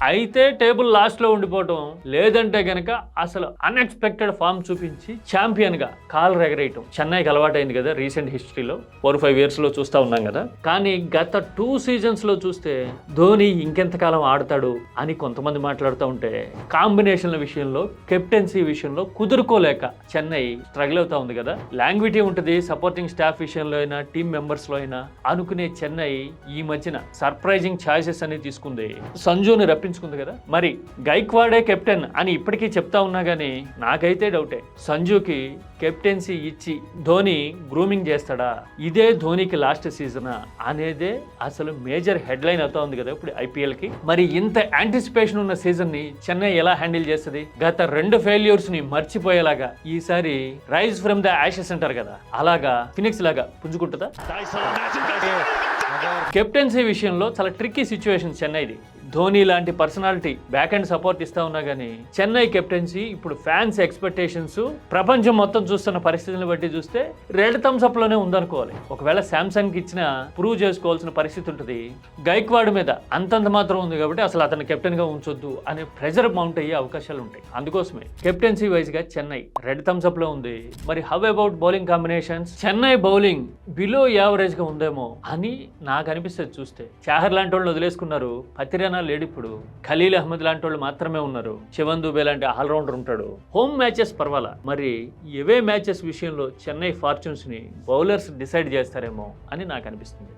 అయితే table last లో ఉండిపోవటం, లేదంటే గనక అసలు అన్ఎక్స్పెక్టెడ్ ఫామ్ చూపించి ఛాంపియన్ గా కాలు ఎగరేయటం చెన్నైకి అలవాటైంది కదా రీసెంట్ హిస్టరీలో 4-5 years లో చూస్తా ఉన్నాం కదా. కానీ గత 2 seasons లో చూస్తే ధోని ఇంకెంతకాలం ఆడతాడు అని కొంతమంది మాట్లాడుతూ ఉంటే, కాంబినేషన్ల విషయంలో కెప్టెన్సీ విషయంలో కుదురుకోలేక చెన్నై స్ట్రగుల్ అవుతా ఉంది కదా. లాంగ్విటీ ఉంటుంది సపోర్టింగ్ స్టాఫ్ విషయంలో అయినా టీమ్ మెంబర్స్ లో అయినా అనుకునే చెన్నై ఈ మధ్యన సర్ప్రైజింగ్ ఛాయిసెస్ అనేది తీసుకుంది, సంజుని రప్పించుకుంది కదా. మరి గైక్వాడే కెప్టెన్ అని ఇప్పటికీ చెప్తా ఉన్నా గానీ నాకైతే డౌటే, సంజుకి కెప్టెన్సీ ఇచ్చి ధోని గ్రూమింగ్ చేస్తాడా, ఇదే ధోనికి లాస్ట్ సీజన్ అనేదే అసలు మేజర్ హెడ్లైన్ అవుతా ఉంది కదా ఇప్పుడు IPL కి. మరి ఇంత యాంటిసిపేషన్ ఉన్న సీజన్ ని చెన్నై ఎలా హ్యాండిల్ చేస్తుంది? గత 2 failures ని మర్చిపోయేలాగా ఈసారి రైజ్ ఫ్రమ్ ద యాషెస్ అంటారు కదా, అలాగా ఫినిక్స్ లాగా పుంజుకుంటుందా? కెప్టెన్సీ విషయంలో చాలా ట్రిక్కీ సిచ్యువేషన్ చెన్నైది. ధోని లాంటి పర్సనాలిటీ బ్యాక్ అండ్ సపోర్ట్ ఇస్తా ఉన్నా కానీ చెన్నై కెప్టెన్సీ ఇప్పుడు ఫ్యాన్స్ ఎక్స్పెక్టేషన్స్, ప్రపంచం మొత్తం చూస్తున్న పరిస్థితులను బట్టి చూస్తే రెడ్ థమ్స్ అప్ లోనే ఉందనుకోవాలి. ఒకవేళ శాంసంగ్ కి ఇచ్చిన ప్రూవ్ చేసుకోవాల్సిన పరిస్థితి ఉంటుంది. గైక్వాడ్ మీద అంతంత మాత్రం ఉంది కాబట్టి అసలు అతను కెప్టెన్ గా ఉంచొద్దు అనే ప్రెజర్ మౌంట్ అయ్యే అవకాశాలు ఉంటాయి. అందుకోసమే కెప్టెన్సీ వైజ్ గా చెన్నై రెడ్ థమ్స్ అప్ లో ఉంది. మరి how about bowling combinations? Chennai bowling below average గా ఉందేమో అని నాకు అనిపిస్తుంది చూస్తే. చాహర్ లాంటి వాళ్ళు వదిలేసుకున్నారు, పతిరానా లేడు, ఇప్పుడు ఖలీల్ అహ్మద్ లాంటి వాళ్ళు మాత్రమే ఉన్నారు, శివన్ దుబే లాంటి ఆల్రౌండర్ ఉంటాడు. హోమ్ మ్యాచెస్ పర్వాలా, మరి ఇవే మ్యాచెస్ విషయంలో చెన్నై ఫార్చ్యూన్స్ ని బౌలర్స్ డిసైడ్ చేస్తారేమో అని నాకు అనిపిస్తుంది.